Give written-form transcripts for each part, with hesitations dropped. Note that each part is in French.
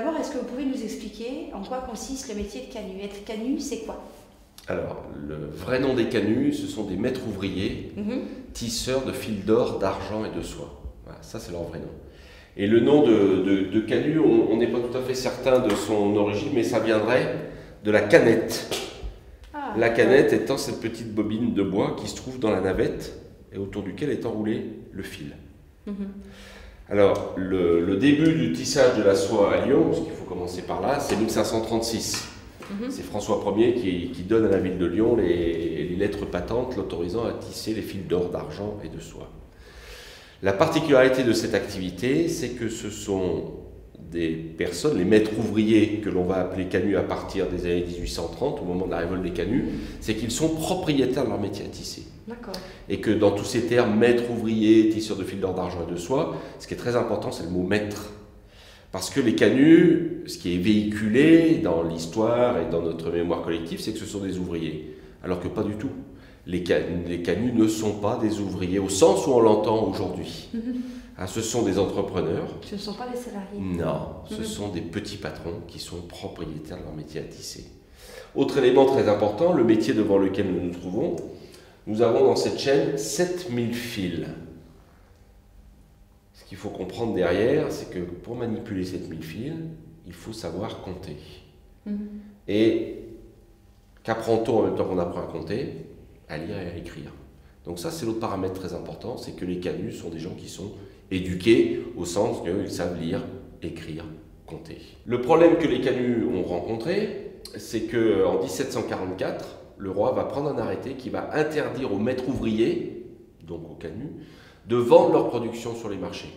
d'abord, est-ce que vous pouvez nous expliquer en quoi consiste le métier de canut? Être canut, c'est quoi? Alors, le vrai nom des canuts, ce sont des maîtres ouvriers, tisseurs de fils d'or, d'argent et de soie. Voilà, ça c'est leur vrai nom. Et le nom de canut, on n'est pas tout à fait certain de son origine, mais ça viendrait de la canette. Ah, la canette étant cette petite bobine de bois qui se trouve dans la navette et autour duquel est enroulé le fil. Alors, le début du tissage de la soie à Lyon, parce qu'il faut commencer par là, c'est 1536. C'est François Ier qui donne à la ville de Lyon les lettres patentes l'autorisant à tisser les fils d'or, d'argent et de soie. La particularité de cette activité, c'est que ce sont des personnes, les maîtres ouvriers que l'on va appeler canuts à partir des années 1830, au moment de la révolte des canuts, c'est qu'ils sont propriétaires de leur métier à tisser. Et que dans tous ces termes, maître ouvrier, tisseur de fils d'or, d'argent et de soie, ce qui est très important, c'est le mot maître. Parce que les canuts, ce qui est véhiculé dans l'histoire et dans notre mémoire collective, c'est que ce sont des ouvriers. Alors que pas du tout. Les canuts ne sont pas des ouvriers au sens où on l'entend aujourd'hui. Ce sont des entrepreneurs. Ce ne sont pas des salariés. Non, ce sont des petits patrons qui sont propriétaires de leur métier à tisser. Autre élément très important, le métier devant lequel nous nous trouvons, nous avons dans cette chaîne 7000 fils. Ce qu'il faut comprendre derrière, c'est que pour manipuler 7000 fils, il faut savoir compter. Et qu'apprend-on en même temps qu'on apprend à compter? À lire et à écrire. Donc ça, c'est l'autre paramètre très important, c'est que les canuts sont des gens qui sont éduqués au sens qu'ils savent lire, écrire, compter. Le problème que les canuts ont rencontré, c'est qu'en 1744, le roi va prendre un arrêté qui va interdire aux maîtres ouvriers, donc aux canuts, de vendre leur production sur les marchés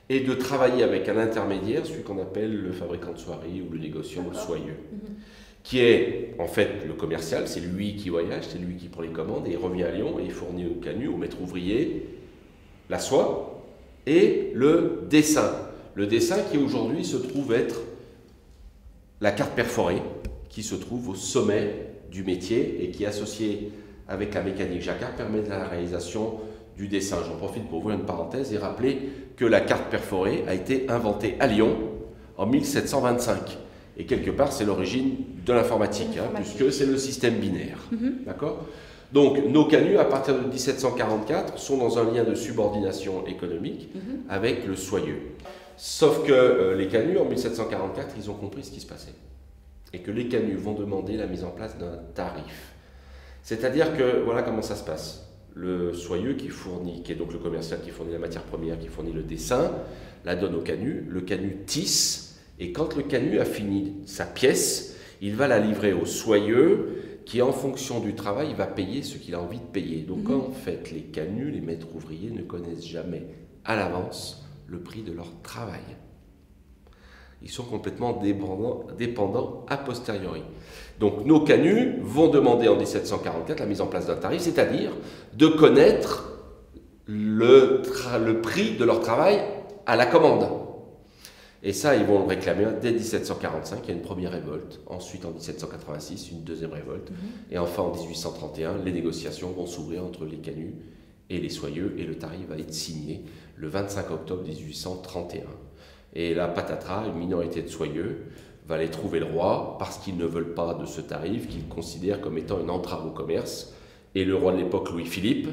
et de travailler avec un intermédiaire, celui qu'on appelle le fabricant de soieries ou le négociant ou le soyeux, qui est en fait le commercial, c'est lui qui voyage, c'est lui qui prend les commandes et il revient à Lyon et il fournit aux canuts, aux maîtres ouvriers, la soie et le dessin. Le dessin qui aujourd'hui se trouve être la carte perforée, qui se trouve au sommet du métier et qui, associé avec la mécanique jacquard, permet de la réalisation du dessin. J'en profite pour ouvrir une parenthèse et rappeler que la carte perforée a été inventée à Lyon en 1725. Et quelque part, c'est l'origine de l'informatique, puisque c'est le système binaire. D'accord ? Donc, nos canuts, à partir de 1744, sont dans un lien de subordination économique avec le soyeux. Sauf que les canuts, en 1744, ils ont compris ce qui se passait. Et que les canuts vont demander la mise en place d'un tarif. C'est-à-dire que, voilà comment ça se passe. Le soyeux qui est donc le commercial qui fournit la matière première, qui fournit le dessin, la donne au canut. Le canut tisse, et quand le canut a fini sa pièce, il va la livrer au soyeux, qui en fonction du travail va payer ce qu'il a envie de payer. Donc en fait, les canuts, les maîtres ouvriers ne connaissent jamais à l'avance le prix de leur travail. Ils sont complètement dépendants a posteriori. Donc nos canuts vont demander en 1744 la mise en place d'un tarif, c'est-à-dire de connaître le prix de leur travail à la commande. Et ça, ils vont le réclamer dès 1745, il y a une première révolte. Ensuite, en 1786, une deuxième révolte. Et enfin, en 1831, les négociations vont s'ouvrir entre les canuts et les soyeux, et le tarif va être signé le 25 octobre 1831. Et là, patatras, une minorité de soyeux va aller trouver le roi parce qu'ils ne veulent pas de ce tarif, qu'ils considèrent comme étant une entrave au commerce. Et le roi de l'époque, Louis-Philippe,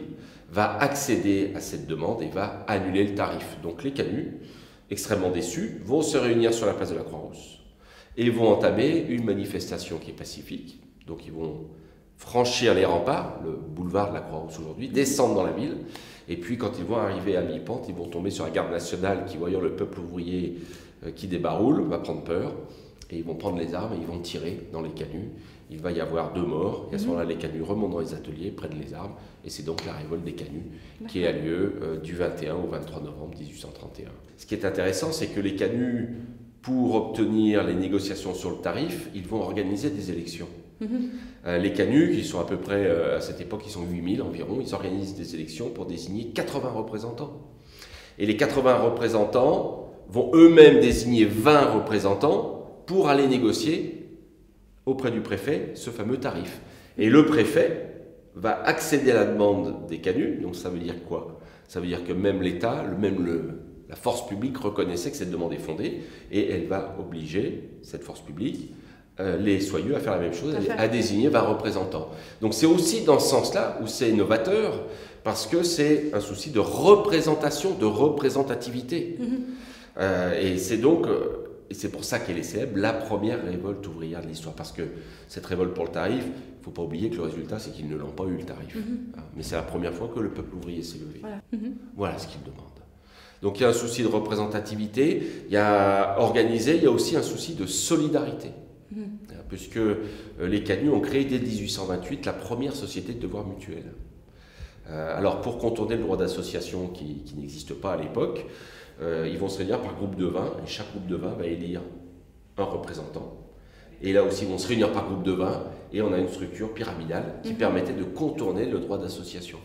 va accéder à cette demande et va annuler le tarif. Donc les canuts, extrêmement déçus, vont se réunir sur la place de la Croix-Rousse et vont entamer une manifestation qui est pacifique. Donc ils vont franchir les remparts, le boulevard de la Croix-Rousse aujourd'hui, descendre dans la ville, et puis quand ils vont arriver à mi-pente, ils vont tomber sur la garde nationale qui, voyant le peuple ouvrier qui débaroule, va prendre peur, et ils vont prendre les armes et ils vont tirer dans les canuts. Il va y avoir 2 morts, et à ce moment-là, les canuts remontent dans les ateliers, prennent les armes, et c'est donc la révolte des canuts qui a lieu du 21 au 23 novembre 1831. Ce qui est intéressant, c'est que les canuts, pour obtenir les négociations sur le tarif, ils vont organiser des élections. Les canuts, qui sont à peu près, à cette époque, ils sont 8000 environ, ils organisent des élections pour désigner 80 représentants. Et les 80 représentants vont eux-mêmes désigner 20 représentants pour aller négocier auprès du préfet ce fameux tarif. Et le préfet va accéder à la demande des canuts, donc ça veut dire quoi? Ça veut dire que même l'État, même la force publique reconnaissait que cette demande est fondée et elle va obliger, cette force publique, les soyeux à faire la même chose, à désigner 20 représentants. Donc c'est aussi dans ce sens-là où c'est novateur, parce que c'est un souci de représentation, de représentativité. Et c'est donc, et c'est pour ça qu'elle est célèbre, la première révolte ouvrière de l'histoire. Parce que cette révolte pour le tarif, il ne faut pas oublier que le résultat, c'est qu'ils ne l'ont pas eu le tarif. Mais c'est la première fois que le peuple ouvrier s'est levé. Voilà ce qu'il demande. Donc il y a un souci de représentativité, il y a organisé, il y a aussi un souci de solidarité. Puisque les canuts ont créé dès 1828 la première société de devoir mutuel. Alors pour contourner le droit d'association qui n'existe pas à l'époque, ils vont se réunir par groupe de 20 et chaque groupe de 20 va élire un représentant. Et là aussi, ils vont se réunir par groupe de 20 et on a une structure pyramidale qui permettait de contourner le droit d'association.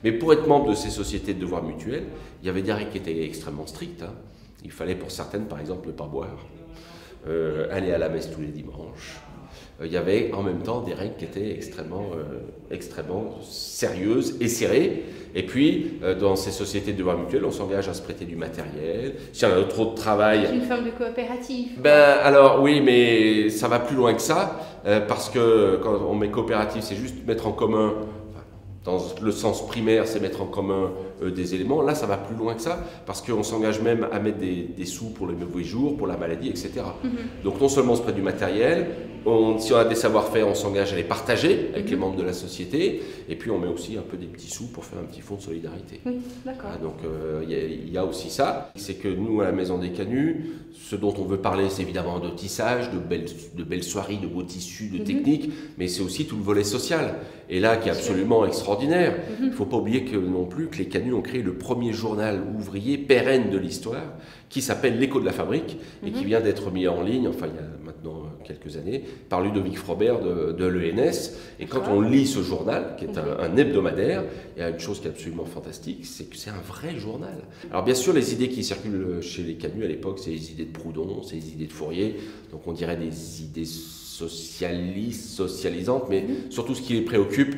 Mais pour être membre de ces sociétés de devoir mutuel, il y avait des règles qui étaient extrêmement strictes. Il fallait pour certaines, par exemple, ne pas boire, aller à la messe tous les dimanches. Il y avait en même temps des règles qui étaient extrêmement sérieuses et serrées. Et puis, dans ces sociétés de devoir mutuel, on s'engage à se prêter du matériel. Si on a trop de travail... C'est une forme de coopérative. Alors oui, mais ça va plus loin que ça, parce que quand on met coopérative, c'est juste mettre en commun, dans le sens primaire, c'est mettre en commun des éléments. Là, ça va plus loin que ça, parce qu'on s'engage même à mettre des sous pour les mauvais jours, pour la maladie, etc. Donc non seulement on se prête du matériel, si on a des savoir-faire, on s'engage à les partager avec les membres de la société, et puis on met aussi un peu des petits sous pour faire un petit fonds de solidarité. Oui, d'accord. Donc il y a aussi ça. C'est que nous, à la Maison des Canuts, ce dont on veut parler, c'est évidemment de tissage, de belles soieries, de beaux tissus, de techniques, mais c'est aussi tout le volet social. Et là, qui est absolument extraordinaire. Il ne faut pas oublier non plus que les Canuts ont créé le premier journal ouvrier pérenne de l'histoire, qui s'appelle L'Écho de la Fabrique, et qui vient d'être mis en ligne, enfin il y a maintenant quelques années, par Ludovic Frobert de l'ENS. Et quand on lit ce journal, qui est un hebdomadaire, il y a une chose qui est absolument fantastique, c'est que c'est un vrai journal. Alors bien sûr, les idées qui circulent chez les Canuts à l'époque, c'est les idées de Proudhon, c'est les idées de Fourier, donc on dirait des idées socialisantes, mais surtout ce qui les préoccupe,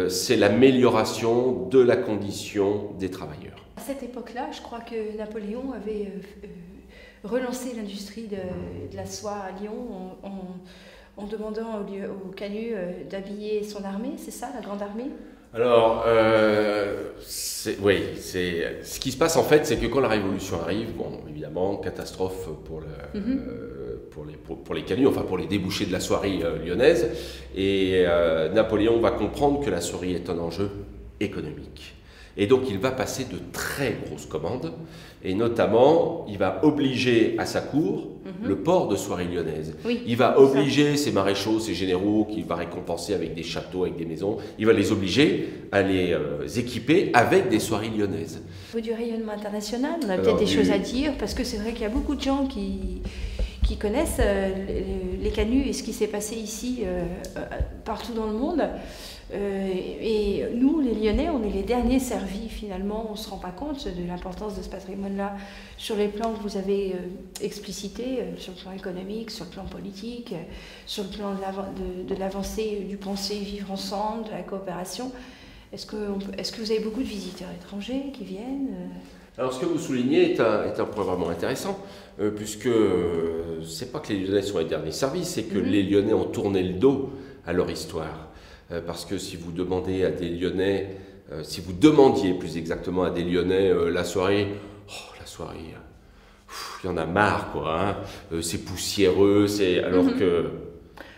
c'est l'amélioration de la condition des travailleurs. À cette époque-là, je crois que Napoléon avait relancé l'industrie de la soie à Lyon en demandant aux Canuts d'habiller son armée, c'est ça, la Grande Armée? Alors, oui, ce qui se passe en fait, c'est que quand la Révolution arrive, bon, évidemment, catastrophe pour les Canuts, enfin pour les débouchés de la soierie lyonnaise, et Napoléon va comprendre que la soierie est un enjeu économique. Et donc il va passer de très grosses commandes, et notamment il va obliger à sa cour le port de soierie lyonnaise. Oui, il va obliger ses maréchaux, ses généraux, qu'il va récompenser avec des châteaux, avec des maisons, il va les obliger à les équiper avec des soieries lyonnaises. Au niveau du rayonnement international, on a peut-être des choses à dire, parce que c'est vrai qu'il y a beaucoup de gens qui connaissent les Canuts et ce qui s'est passé ici partout dans le monde. Et nous, les Lyonnais, on est les derniers servis finalement, on ne se rend pas compte de l'importance de ce patrimoine-là sur les plans que vous avez explicités, sur le plan économique, sur le plan politique, sur le plan de l'avancée du penser vivre ensemble, de la coopération. Est-ce que vous avez beaucoup de visiteurs étrangers qui viennent Alors ce que vous soulignez est un point vraiment intéressant, puisque c'est pas que les Lyonnais sont les derniers servis, c'est que les Lyonnais ont tourné le dos à leur histoire. Parce que si vous demandez à des Lyonnais, si vous demandiez plus exactement à des Lyonnais la soirée, il y en a marre quoi, hein, c'est poussiéreux,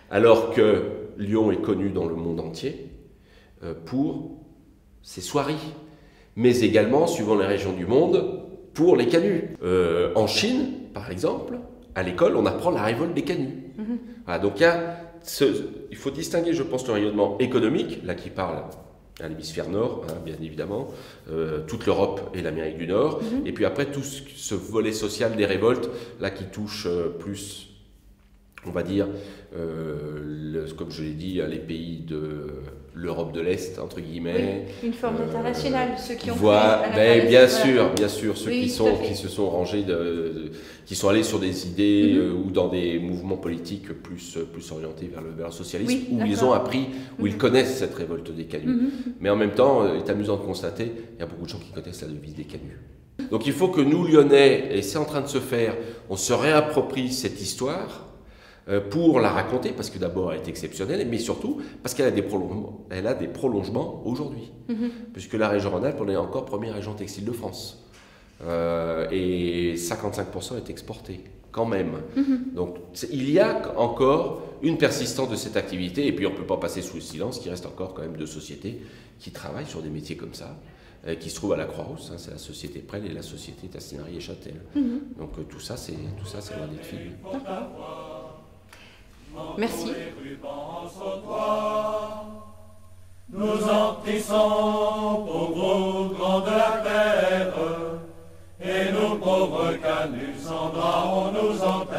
alors que Lyon est connu dans le monde entier pour ses soieries, mais également, suivant les régions du monde, pour les Canuts. En Chine, par exemple, à l'école, on apprend la révolte des Canuts. Voilà, donc il faut distinguer, je pense, le rayonnement économique, là qui parle à l'hémisphère nord, hein, bien évidemment, toute l'Europe et l'Amérique du Nord, et puis après tout ce volet social des révoltes, là qui touche plus, on va dire, comme je l'ai dit, les pays de l'Europe de l'Est, entre guillemets. Oui, une forme internationale, ceux qui ont bien sûr, ceux qui se sont rangés, qui sont allés sur des idées ou dans des mouvements politiques plus orientés vers le socialisme, où ils ont appris, où ils connaissent cette révolte des Canuts. Mais en même temps, il est amusant de constater, il y a beaucoup de gens qui connaissent la devise des Canuts. Donc il faut que nous, Lyonnais, et c'est en train de se faire, on se réapproprie cette histoire pour la raconter, parce que d'abord elle est exceptionnelle, mais surtout parce qu'elle a des prolongements aujourd'hui. Puisque la région Rhône-Alpes, on est encore première région textile de France. Et 55% est exporté, quand même. Donc il y a encore une persistance de cette activité, et puis on ne peut pas passer sous le silence qu'il reste encore quand même deux sociétés qui travaillent sur des métiers comme ça, qui se trouvent à la Croix-Rousse, hein, c'est la société Prel et la société Tassinari et Châtel. Donc tout ça c'est loin d'être fini. Merci. Nous emplissons pauvres grands de la terre, et nos pauvres canuts sans bras on nous entend.